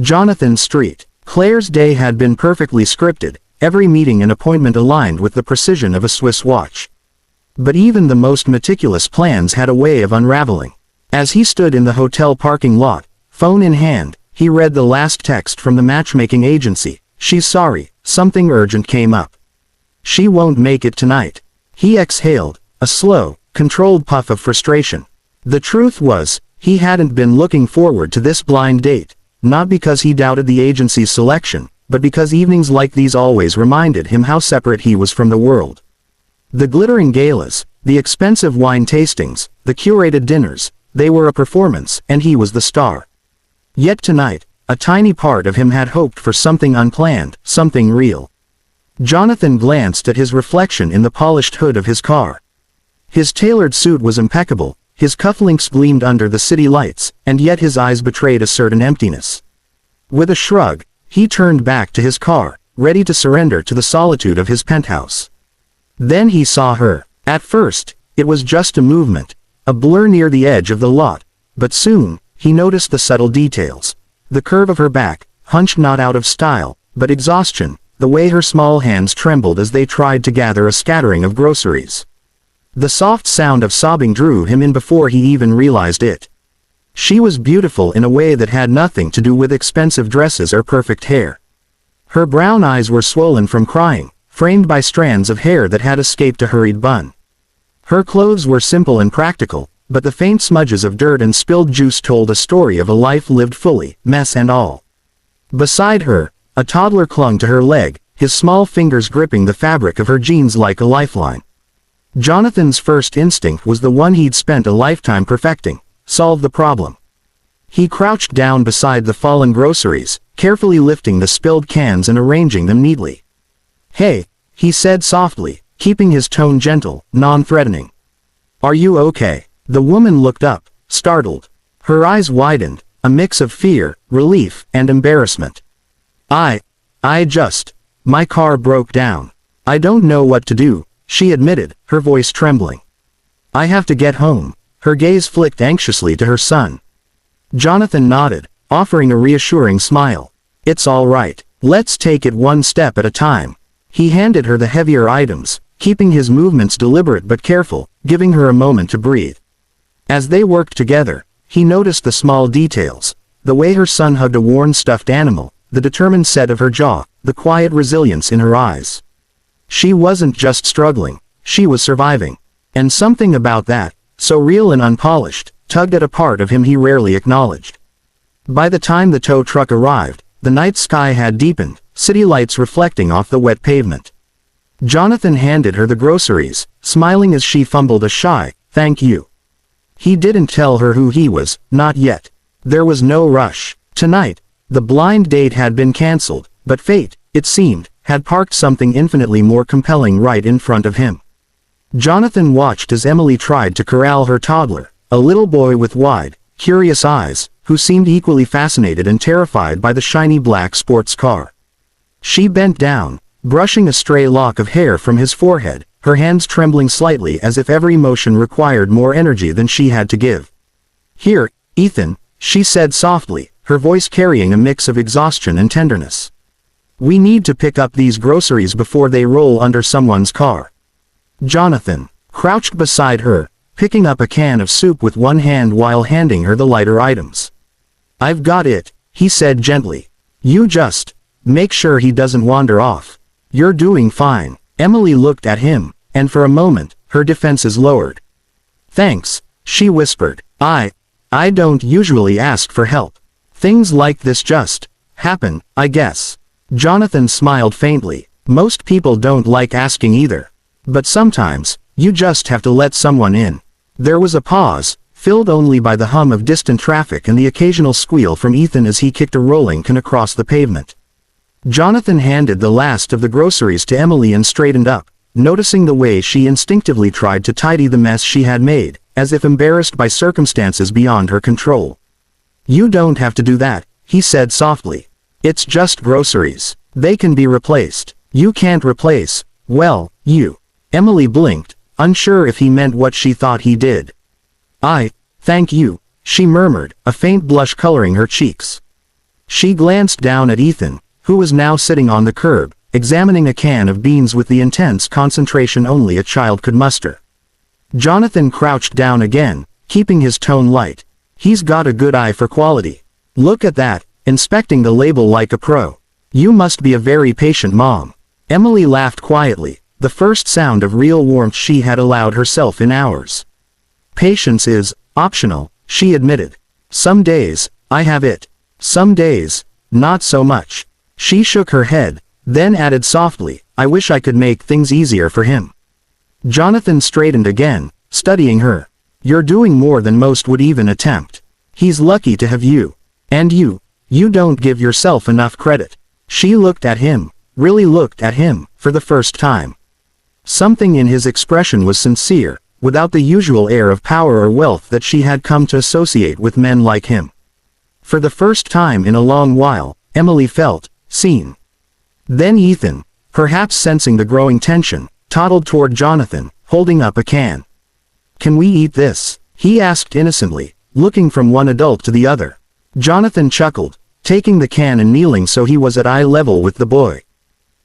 Jonathan Street. Claire's day had been perfectly scripted, every meeting and appointment aligned with the precision of a Swiss watch. But even the most meticulous plans had a way of unraveling. As he stood in the hotel parking lot, phone in hand, he read the last text from the matchmaking agency. "She's sorry, something urgent came up. She won't make it tonight." He exhaled, a slow, controlled puff of frustration. The truth was, he hadn't been looking forward to this blind date, not because he doubted the agency's selection, but because evenings like these always reminded him how separate he was from the world. The glittering galas, the expensive wine tastings, the curated dinners, they were a performance, and he was the star. Yet tonight, a tiny part of him had hoped for something unplanned, something real. Jonathan glanced at his reflection in the polished hood of his car. His tailored suit was impeccable, his cufflinks gleamed under the city lights, and yet his eyes betrayed a certain emptiness. With a shrug, he turned back to his car, ready to surrender to the solitude of his penthouse. Then he saw her. At first, it was just a movement, a blur near the edge of the lot, but soon, he noticed the subtle details. The curve of her back, hunched not out of style, but exhaustion, the way her small hands trembled as they tried to gather a scattering of groceries. The soft sound of sobbing drew him in before he even realized it. She was beautiful in a way that had nothing to do with expensive dresses or perfect hair. Her brown eyes were swollen from crying, framed by strands of hair that had escaped a hurried bun. Her clothes were simple and practical, but the faint smudges of dirt and spilled juice told a story of a life lived fully, mess and all. Beside her, a toddler clung to her leg, his small fingers gripping the fabric of her jeans like a lifeline. Jonathan's first instinct was the one he'd spent a lifetime perfecting: solve the problem. He crouched down beside the fallen groceries, carefully lifting the spilled cans and arranging them neatly. "Hey," he said softly, keeping his tone gentle, non-threatening. "Are you okay?" The woman looked up, startled. Her eyes widened, a mix of fear, relief, and embarrassment. My car broke down. I don't know what to do," she admitted, her voice trembling. "I have to get home." Her gaze flicked anxiously to her son. Jonathan nodded, offering a reassuring smile. "It's all right. Let's take it one step at a time." He handed her the heavier items, keeping his movements deliberate but careful, giving her a moment to breathe. As they worked together, he noticed the small details, the way her son hugged a worn stuffed animal, the determined set of her jaw, the quiet resilience in her eyes. She wasn't just struggling, she was surviving. And something about that, so real and unpolished, tugged at a part of him he rarely acknowledged. By the time the tow truck arrived, the night sky had deepened, city lights reflecting off the wet pavement. Jonathan handed her the groceries, smiling as she fumbled a shy, "Thank you." He didn't tell her who he was, not yet. There was no rush. Tonight, the blind date had been cancelled, but fate, it seemed, had parked something infinitely more compelling right in front of him. Jonathan watched as Emily tried to corral her toddler, a little boy with wide, curious eyes, who seemed equally fascinated and terrified by the shiny black sports car. She bent down, brushing a stray lock of hair from his forehead, her hands trembling slightly as if every motion required more energy than she had to give. "Here, Ethan," she said softly, her voice carrying a mix of exhaustion and tenderness. "We need to pick up these groceries before they roll under someone's car." Jonathan crouched beside her, picking up a can of soup with one hand while handing her the lighter items. "I've got it," he said gently. "You just make sure he doesn't wander off. You're doing fine." Emily looked at him, and for a moment, her defenses lowered. "Thanks," she whispered. I don't usually ask for help. Things like this just happen, I guess." Jonathan smiled faintly. "Most people don't like asking either. But sometimes, you just have to let someone in." There was a pause, filled only by the hum of distant traffic and the occasional squeal from Ethan as he kicked a rolling can across the pavement. Jonathan handed the last of the groceries to Emily and straightened up, noticing the way she instinctively tried to tidy the mess she had made, as if embarrassed by circumstances beyond her control. "You don't have to do that," he said softly. "It's just groceries. They can be replaced." "You can't replace, well, you." Emily blinked, unsure if he meant what she thought he did. "Thank you," she murmured, a faint blush coloring her cheeks. She glanced down at Ethan, who was now sitting on the curb, examining a can of beans with the intense concentration only a child could muster. Jonathan crouched down again, keeping his tone light. He's got a good eye for quality. Look at that, inspecting the label like a pro. You must be a very patient mom. Emily laughed quietly, the first sound of real warmth she had allowed herself in hours. Patience is optional, she admitted. Some days, I have it. Some days, not so much. She shook her head, then added softly, I wish I could make things easier for him. Jonathan straightened again, studying her. You're doing more than most would even attempt. He's lucky to have you. And you don't give yourself enough credit. She looked at him, really looked at him, for the first time. Something in his expression was sincere, without the usual air of power or wealth that she had come to associate with men like him. For the first time in a long while, Emily felt seen. Then Ethan, perhaps sensing the growing tension, toddled toward Jonathan, holding up a can. Can we eat this? He asked innocently, looking from one adult to the other. Jonathan chuckled, taking the can and kneeling so he was at eye level with the boy.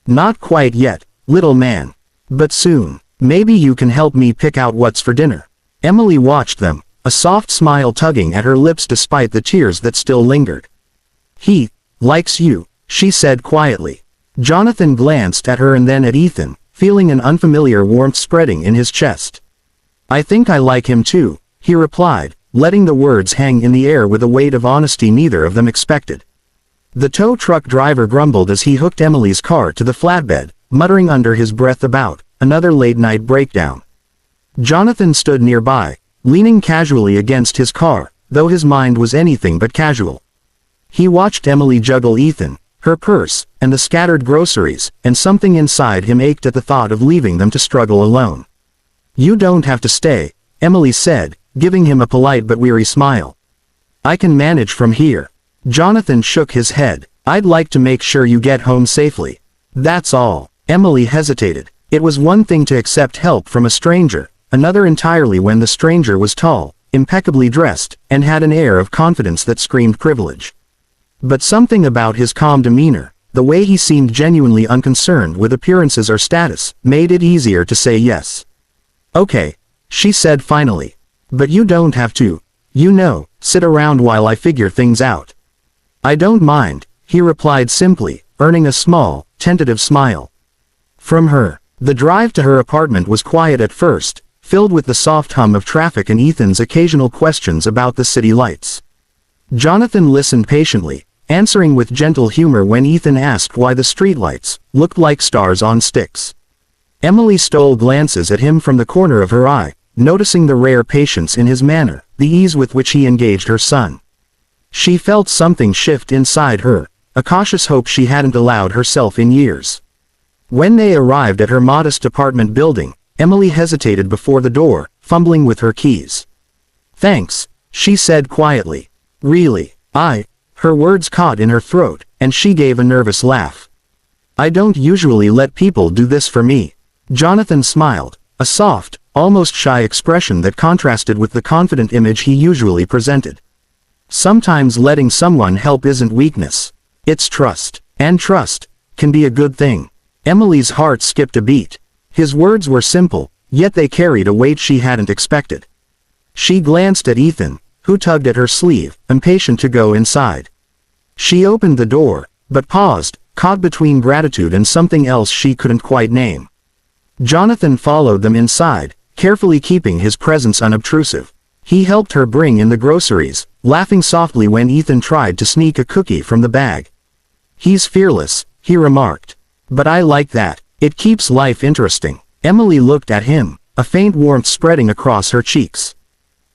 Not quite yet, little man. But soon. Maybe you can help me pick out what's for dinner. Emily watched them, a soft smile tugging at her lips despite the tears that still lingered. He likes you, she said quietly. Jonathan glanced at her and then at Ethan, feeling an unfamiliar warmth spreading in his chest. I think I like him too, he replied, letting the words hang in the air with a weight of honesty neither of them expected. The tow truck driver grumbled as he hooked Emily's car to the flatbed, muttering under his breath about another late-night breakdown. Jonathan stood nearby, leaning casually against his car, though his mind was anything but casual. He watched Emily juggle Ethan, her purse, and the scattered groceries, and something inside him ached at the thought of leaving them to struggle alone. You don't have to stay, Emily said, giving him a polite but weary smile. I can manage from here. Jonathan shook his head. I'd like to make sure you get home safely. That's all. Emily hesitated. It was one thing to accept help from a stranger, another entirely when the stranger was tall, impeccably dressed, and had an air of confidence that screamed privilege. But something about his calm demeanor, the way he seemed genuinely unconcerned with appearances or status, made it easier to say yes. Okay, she said finally. But you don't have to, sit around while I figure things out. I don't mind, he replied simply, earning a small, tentative smile. From her. The drive to her apartment was quiet at first, filled with the soft hum of traffic and Ethan's occasional questions about the city lights. Jonathan listened patiently, answering with gentle humor when Ethan asked why the streetlights looked like stars on sticks. Emily stole glances at him from the corner of her eye, noticing the rare patience in his manner, the ease with which he engaged her son. She felt something shift inside her, a cautious hope she hadn't allowed herself in years. When they arrived at her modest apartment building, Emily hesitated before the door, fumbling with her keys. Thanks, she said quietly. Really, her words caught in her throat, and she gave a nervous laugh. I don't usually let people do this for me. Jonathan smiled, a soft, almost shy expression that contrasted with the confident image he usually presented. Sometimes letting someone help isn't weakness. It's trust. And trust can be a good thing. Emily's heart skipped a beat. His words were simple, yet they carried a weight she hadn't expected. She glanced at Ethan, who tugged at her sleeve, impatient to go inside. She opened the door, but paused, caught between gratitude and something else she couldn't quite name. Jonathan followed them inside, carefully keeping his presence unobtrusive. He helped her bring in the groceries, laughing softly when Ethan tried to sneak a cookie from the bag. He's fearless, he remarked. But I like that. It keeps life interesting. Emily looked at him, a faint warmth spreading across her cheeks.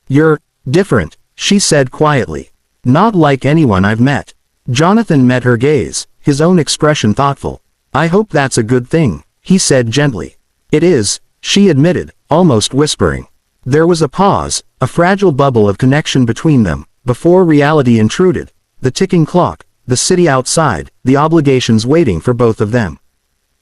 You're different, she said quietly. Not like anyone I've met. Jonathan met her gaze, his own expression thoughtful. I hope that's a good thing, he said gently. It is, she admitted, almost whispering. There was a pause, a fragile bubble of connection between them, before reality intruded. The ticking clock, the city outside, the obligations waiting for both of them.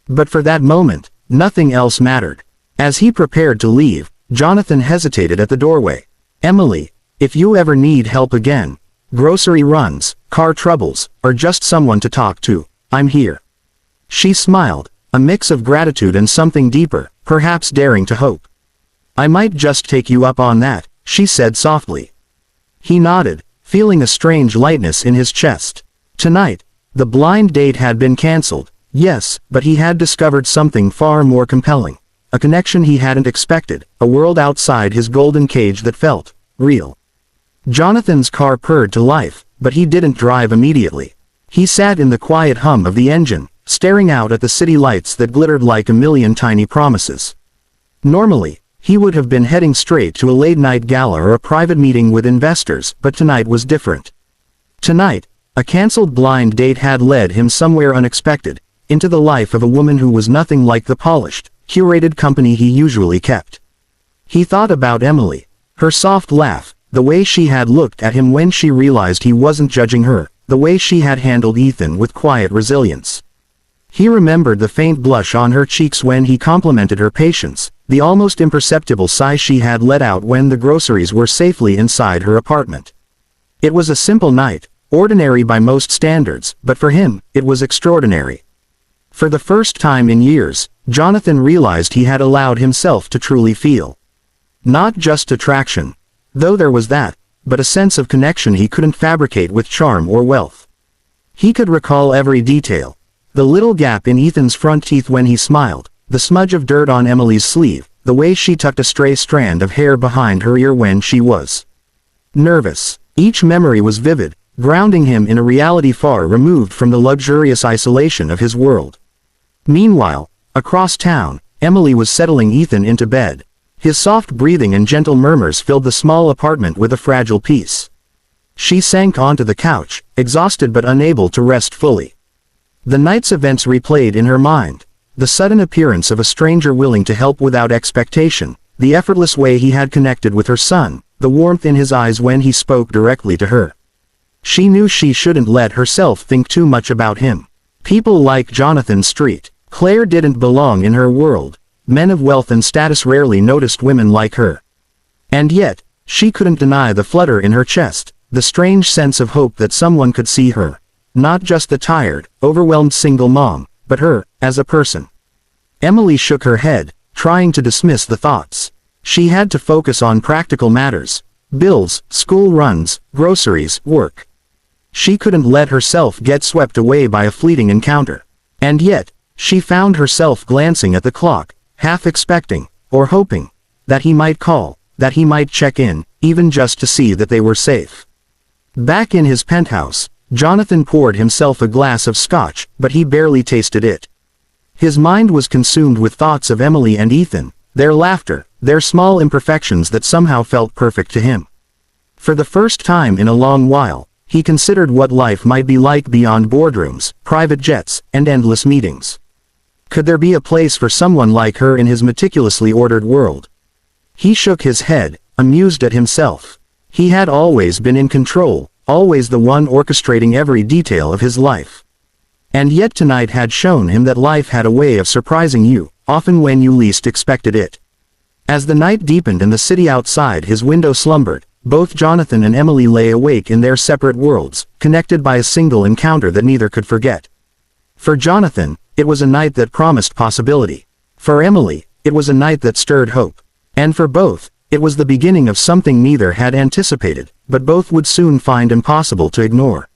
But for that moment, nothing else mattered. As he prepared to leave, Jonathan hesitated at the doorway. Emily, if you ever need help again, grocery runs, car troubles, or just someone to talk to, I'm here. She smiled, a mix of gratitude and something deeper, perhaps daring to hope. I might just take you up on that, she said softly. He nodded, feeling a strange lightness in his chest. Tonight, the blind date had been cancelled, yes, but he had discovered something far more compelling. A connection he hadn't expected, a world outside his golden cage that felt real. Jonathan's car purred to life, but he didn't drive immediately. He sat in the quiet hum of the engine, staring out at the city lights that glittered like a million tiny promises. Normally, he would have been heading straight to a late-night gala or a private meeting with investors, but tonight was different. Tonight, a cancelled blind date had led him somewhere unexpected, into the life of a woman who was nothing like the polished, curated company he usually kept. He thought about Emily, her soft laugh, the way she had looked at him when she realized he wasn't judging her, the way she had handled Ethan with quiet resilience. He remembered the faint blush on her cheeks when he complimented her patience, the almost imperceptible sigh she had let out when the groceries were safely inside her apartment. It was a simple night, ordinary by most standards, but for him, it was extraordinary. For the first time in years, Jonathan realized he had allowed himself to truly feel. Not just attraction, though there was that, but a sense of connection he couldn't fabricate with charm or wealth. He could recall every detail. The little gap in Ethan's front teeth when he smiled, the smudge of dirt on Emily's sleeve, the way she tucked a stray strand of hair behind her ear when she was nervous. Each memory was vivid, grounding him in a reality far removed from the luxurious isolation of his world. Meanwhile, across town, Emily was settling Ethan into bed. His soft breathing and gentle murmurs filled the small apartment with a fragile peace. She sank onto the couch, exhausted but unable to rest fully. The night's events replayed in her mind. The sudden appearance of a stranger willing to help without expectation, the effortless way he had connected with her son, the warmth in his eyes when he spoke directly to her. She knew she shouldn't let herself think too much about him. People like Jonathan Street, Claire didn't belong in her world. Men of wealth and status rarely noticed women like her. And yet, she couldn't deny the flutter in her chest, the strange sense of hope that someone could see her. Not just the tired, overwhelmed single mom, but her, as a person. Emily shook her head, trying to dismiss the thoughts. She had to focus on practical matters. Bills, school runs, groceries, work. She couldn't let herself get swept away by a fleeting encounter. And yet, she found herself glancing at the clock, half expecting, or hoping, that he might call, that he might check in, even just to see that they were safe. Back in his penthouse, Jonathan poured himself a glass of scotch, but he barely tasted it. His mind was consumed with thoughts of Emily and Ethan, their laughter, their small imperfections that somehow felt perfect to him. For the first time in a long while, he considered what life might be like beyond boardrooms, private jets, and endless meetings. Could there be a place for someone like her in his meticulously ordered world? He shook his head, amused at himself. He had always been in control, always the one orchestrating every detail of his life. And yet tonight had shown him that life had a way of surprising you, often when you least expected it. As the night deepened and the city outside his window slumbered, both Jonathan and Emily lay awake in their separate worlds, connected by a single encounter that neither could forget. For Jonathan, it was a night that promised possibility. For Emily, it was a night that stirred hope. And for both, it was the beginning of something neither had anticipated, but both would soon find impossible to ignore.